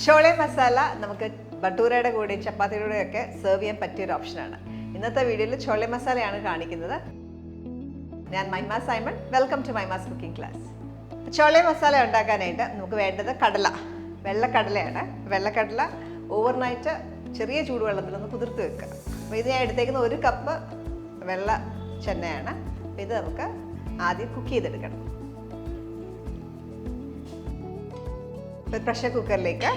ചോളെ മസാല നമുക്ക് ബട്ടൂരയുടെ കൂടെ ചപ്പാത്തിയുടെ കൂടെയൊക്കെ സെർവ് ചെയ്യാൻ പറ്റിയൊരു ഓപ്ഷനാണ്. ഇന്നത്തെ വീഡിയോയിൽ ചോളെ മസാലയാണ് കാണിക്കുന്നത്. ഞാൻ Mahima Simon. Welcome to Mymas cooking class. Chole masala ഉണ്ടാക്കാനായിട്ട് നമുക്ക് വേണ്ടത് കടല, വെള്ളക്കടലയാണ്. വെള്ളക്കടല ഓവർനൈറ്റ് ചെറിയ ചൂടുവെള്ളത്തിലൊന്ന് കുതിർത്ത് വെക്കുക. അപ്പോൾ ഇത് ഞാൻ എടുത്തേക്കുന്ന 1 കപ്പ് വെള്ള ചെന്നയാണ്. അപ്പോൾ ഇത് നമുക്ക് ആദ്യം കുക്ക് ചെയ്തെടുക്കണം. പ്രഷർ കുക്കറിലേക്ക്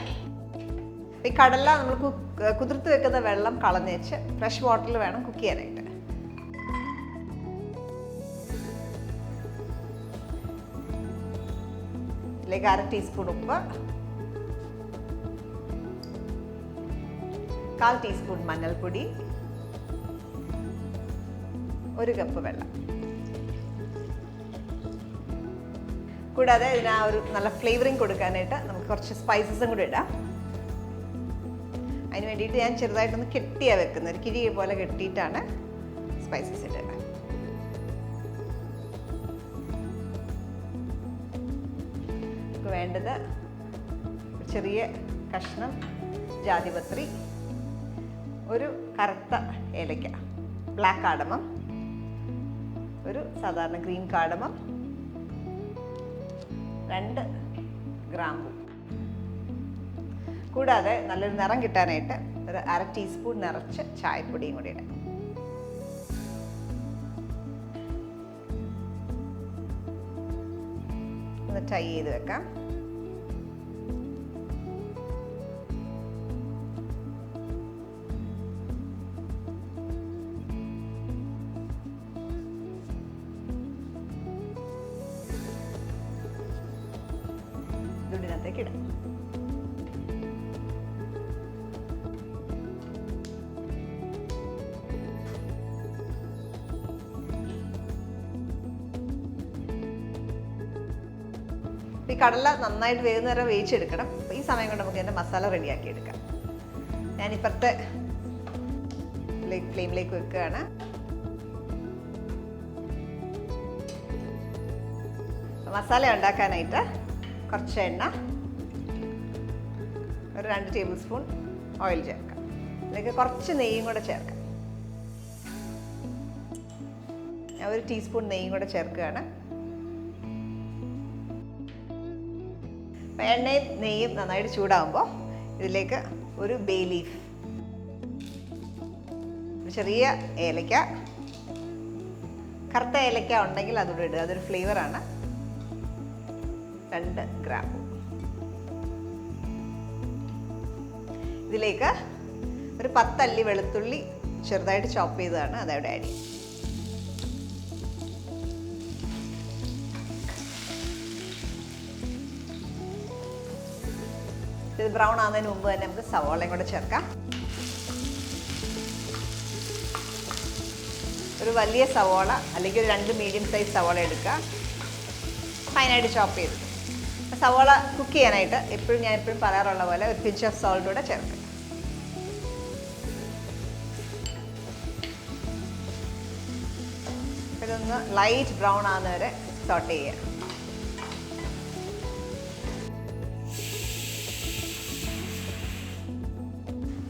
ഈ കടല നമ്മൾ കുതിർത്ത് വെക്കുന്ന വെള്ളം കളഞ്ഞേച്ച് ഫ്രഷ് വാട്ടറിൽ വേണം കുക്ക് ചെയ്യാനായിട്ട്. ഇതിലേക്ക് 1/2 ടീസ്പൂൺ ഉപ്പ്, 1/4 ടീസ്പൂൺ മഞ്ഞൾപ്പൊടി, 1 കപ്പ് വെള്ളം. കൂടാതെ ഇതിന് ആ ഒരു നല്ല ഫ്ലേവറിങ് കൊടുക്കാനായിട്ട് നമുക്ക് കുറച്ച് സ്പൈസസും കൂടി ഇടാം. അതിന് വേണ്ടിയിട്ട് ഞാൻ ചെറുതായിട്ടൊന്ന് കെട്ടിയാണ് വെക്കുന്നത്. ഒരു കിഴി പോലെ കെട്ടിയിട്ടാണ് സ്പൈസസ് ഇടുന്നത്. നമുക്ക് വേണ്ടത് ചെറിയ കഷ്ണം ജാതിപത്രി, ഒരു കറുത്ത ഏലക്ക, ബ്ലാക്ക് കാർഡമം, ഒരു സാധാരണ ഗ്രീൻ കാർഡമം, 2 ഗ്രാമ്പു. കൂടാതെ നല്ലൊരു നിറം കിട്ടാനായിട്ട് ഒരു 1/2 ടീസ്പൂൺ നിറച്ച് ചായപ്പൊടിയും കൂടി ഇടാം. ഒന്ന് ടൈ ചെയ്ത് വെക്കാം. ഇതിനകത്തേക്ക് ഇടാം. ഈ കടല നന്നായിട്ട് വേകുന്ന വരെ വേവിച്ചെടുക്കണം. അപ്പോൾ ഈ സമയം കൊണ്ട് നമുക്ക് ഇതിൻ്റെ മസാല റെഡിയാക്കി എടുക്കാം. ഞാനിപ്പുറത്തെ ഫ്ലെയിമിലേക്ക് വെക്കുകയാണ്. മസാല ഉണ്ടാക്കാനായിട്ട് കുറച്ച് എണ്ണ, ഒരു 2 ടേബിൾ സ്പൂൺ ഓയിൽ ചേർക്കാം. ഇതിലേക്ക് കുറച്ച് നെയ്യും കൂടെ ചേർക്കാം. ഞാൻ 1 ടീസ്പൂൺ നെയ്യും കൂടെ ചേർക്കുകയാണ്. എണ്ണയും നെയ്യും നന്നായിട്ട് ചൂടാകുമ്പോൾ ഇതിലേക്ക് ഒരു ബേ ലീഫ്, ചെറിയ ഏലക്ക, കറുത്ത ഏലക്ക ഉണ്ടെങ്കിൽ അതുകൂടെ ഇടുക, അതൊരു ഫ്ലേവറാണ്. 2 ഗ്രാമ്പു. ഇതിലേക്ക് ഒരു 10 അല്ലി വെളുത്തുള്ളി ചെറുതായിട്ട് ചോപ്പ് ചെയ്തതാണ്, അതവിടെ ആഡ് ചെയ്യും. ഇത് ബ്രൗൺ ആകുന്നതിന് മുമ്പ് തന്നെ നമുക്ക് സവോളയും കൂടെ ചേർക്കാം. ഒരു വലിയ സവോള അല്ലെങ്കിൽ ഒരു 2 മീഡിയം സൈസ് സവോള എടുക്കുക, ഫൈനായിട്ട് ചോപ്പ് ചെയ്ത്. സവോള കുക്ക് ചെയ്യാനായിട്ട് ഞാൻ എപ്പോഴും പറയാറുള്ള പോലെ ഒരു പിഞ്ച് ഓഫ് സോൾട്ട് കൂടെ ചേർക്കുക. ഇതൊന്ന് ലൈറ്റ് ബ്രൗൺ ആകുന്ന വരെ സോട്ട് ചെയ്യുക.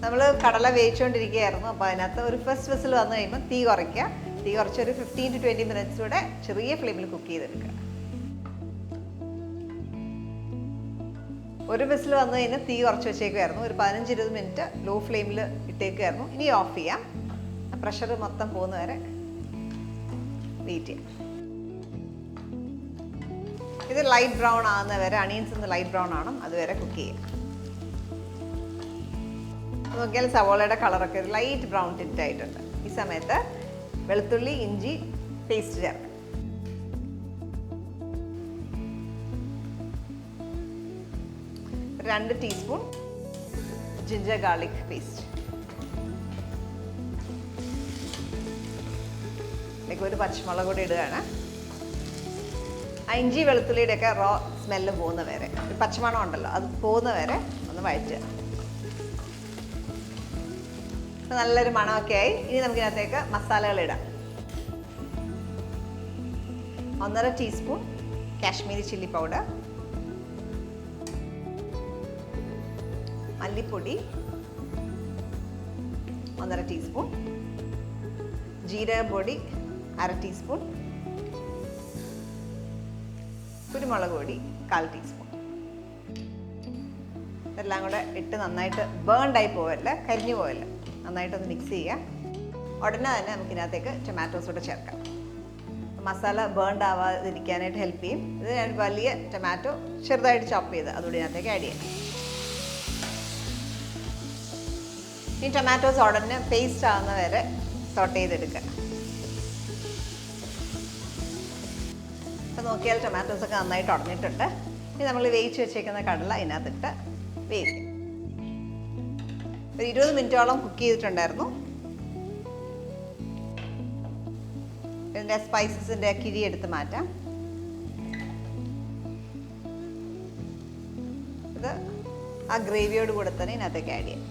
നമ്മൾ കടല വേവിച്ചുകൊണ്ടിരിക്കുകയായിരുന്നു. അപ്പോൾ അതിനകത്ത് ഒരു ഫസ്റ്റ് വിസിൽ വന്നു കഴിയുമ്പോൾ തീ കുറയ്ക്കുക. തീ കുറച്ച് ഒരു 15 to 20 മിനിറ്റ്സ് കൂടെ ചെറിയ ഫ്ലെയിമിൽ കുക്ക് ചെയ്തെടുക്കുക. ഒരു വിസിൽ വന്നു കഴിഞ്ഞാൽ തീ കുറച്ച് വെച്ചേക്കുമായിരുന്നു. ഒരു 15-20 മിനിറ്റ് ലോ ഫ്ലെയിമിൽ ഇട്ടേക്കുമായിരുന്നു. ഇനി ഓഫ് ചെയ്യാം. പ്രഷർ മൊത്തം പോകുന്ന വരെ വെയിറ്റ് ചെയ്യാം. ഇത് ലൈറ്റ് ബ്രൗൺ ആകുന്ന വരെ, അണിയൻസ് ഒന്ന് ലൈറ്റ് ബ്രൗൺ ആവണം, അതുവരെ കുക്ക് ചെയ്യാം. നോക്കിയാൽ സവോളയുടെ കളറൊക്കെ ഒരു ലൈറ്റ് ബ്രൗൺ ടിൻ്റ് ആയിട്ടുണ്ട്. ഈ സമയത്ത് വെളുത്തുള്ളി ഇഞ്ചി പേസ്റ്റ് ചേർക്കാം. ഒരു 2 ടീസ്പൂൺ ജിഞ്ചർ ഗാർലിക് പേസ്റ്റ്. ഇതിലേക്ക് ഒരു പച്ചമുളക് കൂടി ഇടുകയാണ്. ആ ഇഞ്ചി വെളുത്തുള്ളിയുടെയൊക്കെ റോ സ്മെല്ല് പോകുന്ന വരെ, ഒരു പച്ചമണം ഉണ്ടല്ലോ, അത് പോകുന്ന വരെ ഒന്ന് വഴറ്റുക. നല്ലൊരു മണമൊക്കെ ആയി. ഇനി നമുക്കിതിനകത്തേക്ക് മസാലകൾ ഇടാം. 1.5 ടീസ്പൂൺ കാശ്മീരി ചില്ലി പൗഡർ, മല്ലിപ്പൊടി 1.5 ടീസ്പൂൺ, ജീരകപ്പൊടി 1/2 ടീസ്പൂൺ, കുരുമുളക് പൊടി 1/4 ടീസ്പൂൺ. ഇതെല്ലാം കൂടെ ഇട്ട് നന്നായിട്ട് ബേൺഡായി പോവല്ല, കരിഞ്ഞു പോവല്ല, നന്നായിട്ടൊന്ന് മിക്സ് ചെയ്യുക. ഉടനെ തന്നെ നമുക്കിതിനകത്തേക്ക് ടൊമാറ്റോസ് കൂടെ ചേർക്കാം. മസാല ബേൺഡ് ആവാതിരിക്കാനായിട്ട് ഹെൽപ്പ് ചെയ്യും. ഇത് ഞാൻ വലിയ ടൊമാറ്റോ ചെറുതായിട്ട് ചോപ്പ് ചെയ്ത് അതുകൂടി ഇതിനകത്തേക്ക് ആഡ് ചെയ്യാം. ഈ ടൊമാറ്റോസ് ഉടനെ പേസ്റ്റ് ആവുന്ന വരെ സോട്ട് ചെയ്തെടുക്കുക. അപ്പോൾ നോക്കിയാൽ ടൊമാറ്റോസൊക്കെ നന്നായിട്ട് ഉടഞ്ഞിട്ടുണ്ട്. ഇനി നമ്മൾ വേവിച്ച് വെച്ചേക്കുന്ന കടല ഇതിനകത്തിട്ട് വേവിക്കാം. ഒരു 20 മിനിറ്റോളം കുക്ക് ചെയ്തിട്ടുണ്ടായിരുന്നു. ഇതിൻ്റെ സ്പൈസസിൻ്റെ കിഴി എടുത്ത് മാറ്റാം. ഇത് ആ ഗ്രേവിയോട് കൂടെ തന്നെ ഇതിനകത്തേക്ക് ആഡ് ചെയ്യാം.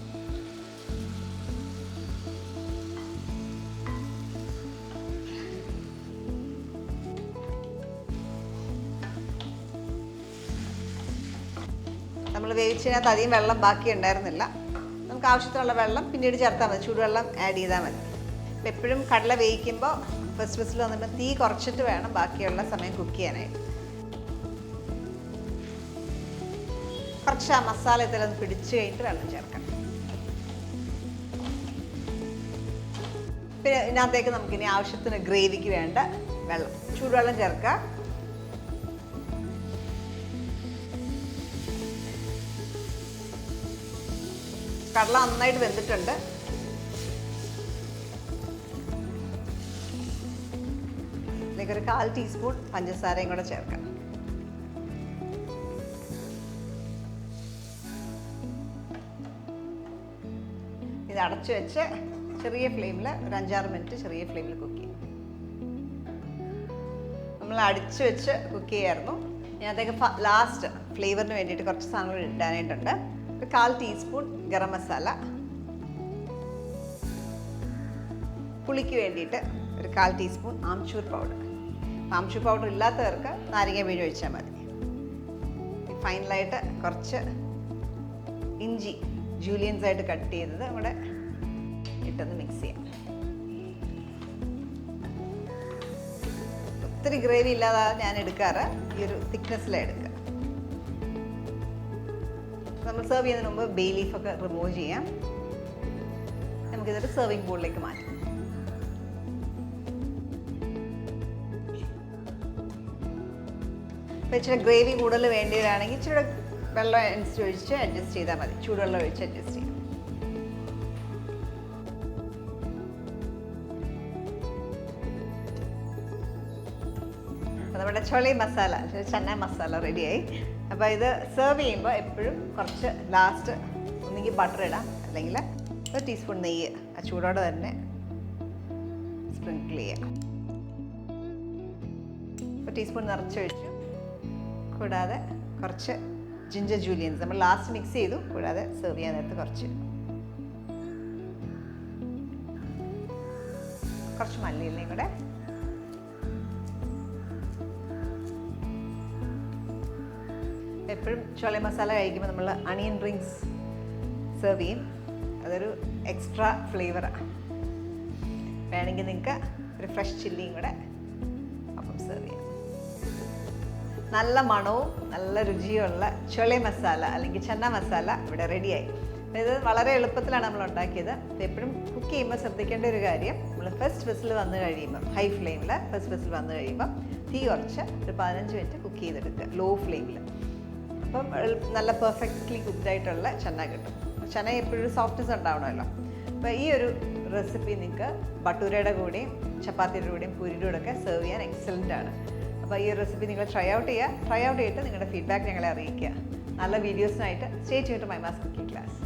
നമ്മൾ വേവിച്ചതിനകത്ത് അധികം വെള്ളം ബാക്കി ഉണ്ടായിരുന്നില്ല. നമുക്ക് ആവശ്യത്തിനുള്ള വെള്ളം പിന്നീട് ചേർത്താൽ മതി, ചൂടുവെള്ളം ആഡ് ചെയ്താൽ മതി. അപ്പോൾ എപ്പോഴും കടല വേവിക്കുമ്പോൾ ഫസ്റ്റ് വിസിൽ വന്നിട്ട് തീ കുറച്ചിട്ട് വേണം ബാക്കിയുള്ള സമയം കുക്ക് ചെയ്യാനായിട്ട്. കുറച്ച് ആ മസാല ഇതിലൊന്ന് പിടിച്ച് കഴിഞ്ഞിട്ട് വെള്ളം ചേർക്കാം. പിന്നെ ഇതിനകത്തേക്ക് നമുക്കിനി ആവശ്യത്തിന് ഗ്രേവിക്ക് വേണ്ട വെള്ളം, ചൂടുവെള്ളം ചേർക്കുക. കടല നന്നായിട്ട് വെന്തിട്ടുണ്ട്. ഇതിലേക്ക് ഒരു 1/4 ടീസ്പൂൺ പഞ്ചസാരയും കൂടെ ചേർക്കാം. ഇത് അടച്ചു വെച്ച് ചെറിയ ഫ്ലെയിമിൽ ഒരു 5-6 മിനിറ്റ് ചെറിയ ഫ്ലെയിമിൽ കുക്ക് ചെയ്യും. നമ്മൾ അടിച്ചു വെച്ച് കുക്ക് ചെയ്യായിരുന്നു. ഇതിനകത്തേക്ക് ലാസ്റ്റ് ഫ്ലേവറിന് വേണ്ടിയിട്ട് കുറച്ച് സാധനങ്ങൾ ഇടാനായിട്ടുണ്ട്. ഒരു 1/4 ടീസ്പൂൺ ഗരം മസാല, പുളിക്ക് വേണ്ടിയിട്ട് ഒരു 1/4 teaspoon amchur powder. Amchur powder ഇല്ലാത്തവർക്ക് നാരങ്ങ പിഴിഞ്ഞ് ഒഴിച്ചാൽ മതി. ഫൈനലായിട്ട് കുറച്ച് ഇഞ്ചി ജൂലിയൻസ് ആയിട്ട് കട്ട് ചെയ്തത് നമ്മുടെ ഇട്ടൊന്ന് മിക്സ് ചെയ്യാം. ഒത്തിരി ഗ്രേവി ഇല്ലാതെ ഞാൻ എടുക്കാറ്, ഈ ഒരു തിക്നെസ്സിലാണ് എടുക്കുക. നമ്മൾ സെർവ് ചെയ്യുന്നതിന് മുമ്പ് ബേ ലീഫൊക്കെ റിമൂവ് ചെയ്യാം. നമുക്കിതൊരു സെർവിങ് ബോളിലേക്ക് മാറ്റാം. അപ്പോൾ ഇച്ചിരി ഗ്രേവി കൂടുതൽ വേണ്ടിയതാണെങ്കിൽ ഇച്ചിരി വെള്ളം അനുസരിച്ച് അഡ്ജസ്റ്റ് ചെയ്താൽ മതി. ചൂടുവെള്ളം ഒഴിച്ച് അഡ്ജസ്റ്റ് ചെയ്യാം. അപ്പോൾ നമ്മുടെ ചോളി മസാല, ചന്ന മസാല റെഡിയായി. അപ്പോൾ ഇത് സെർവ് ചെയ്യുമ്പോൾ എപ്പോഴും കുറച്ച് ലാസ്റ്റ് ഒന്നെങ്കിൽ ബട്ടർ ഇടാം, അല്ലെങ്കിൽ 1 ടീസ്പൂൺ നെയ്യ് ആ ചൂടോടെ തന്നെ സ്പ്രിങ്കിൾ ചെയ്യാം. 1 ടീസ്പൂൺ നിറച്ചൊഴിച്ചു. കൂടാതെ കുറച്ച് ജിഞ്ചർ ജൂലിയൻസ് നമ്മൾ ലാസ്റ്റ് മിക്സ് ചെയ്തു. കൂടാതെ സെർവ് ചെയ്യാൻ നേരത്ത് കുറച്ച് മല്ലിയിലയും കൂടെ. എപ്പോഴും ചോള മസാല കഴിക്കുമ്പോൾ നമ്മൾ അണിയൻ റിങ്സ് സെർവ് ചെയ്യും. അതൊരു എക്സ്ട്രാ ഫ്ലേവറാണ്. വേണമെങ്കിൽ നിങ്ങൾക്ക് ഒരു ഫ്രഷ് ചില്ലിയും കൂടെ അപ്പം സെർവ് ചെയ്യാം. നല്ല മണവും നല്ല രുചിയുള്ള ചോള മസാല അല്ലെങ്കിൽ ചന്ന മസാല ഇവിടെ റെഡിയായി. ഇത് വളരെ എളുപ്പത്തിലാണ് നമ്മൾ ഉണ്ടാക്കിയത്. എപ്പോഴും കുക്ക് ചെയ്യുമ്പോൾ ശ്രദ്ധിക്കേണ്ട ഒരു കാര്യം, നമ്മൾ ഫസ്റ്റ് വിസിൽ വന്നു കഴിയുമ്പോൾ ഹൈ ഫ്ലെയിമിൽ ഫസ്റ്റ് വിസിൽ വന്നു കഴിയുമ്പോൾ തീ കുറച്ച് ഒരു 15 മിനിറ്റ് കുക്ക് ചെയ്തെടുക്കുക ലോ ഫ്ലെയിമിൽ. അപ്പം നല്ല പെർഫെക്റ്റ്ലി കുക്ക്ഡ് ആയിട്ടുള്ള ചന കിട്ടും. ചന എപ്പോഴും സോഫ്റ്റ്നെസ് ഉണ്ടാവണമല്ലോ. അപ്പോൾ ഈ ഒരു റെസിപ്പി നിങ്ങൾക്ക് ഭട്ടൂരയുടെ കൂടെയും ചപ്പാത്തിയുടെ കൂടെയും പൂരിയുടെ കൂടെ ഒക്കെ സെർവ് ചെയ്യാൻ എക്സലൻ്റ് ആണ്. അപ്പോൾ ഈ ഒരു റെസിപ്പി നിങ്ങൾ ട്രൈ ഔട്ട് ചെയ്തിട്ട് നിങ്ങളുടെ ഫീഡ്ബാക്ക് ഞങ്ങളെ അറിയിക്കുക. നല്ല വീഡിയോസിനായിട്ട് stay tuned to Mymas cooking class.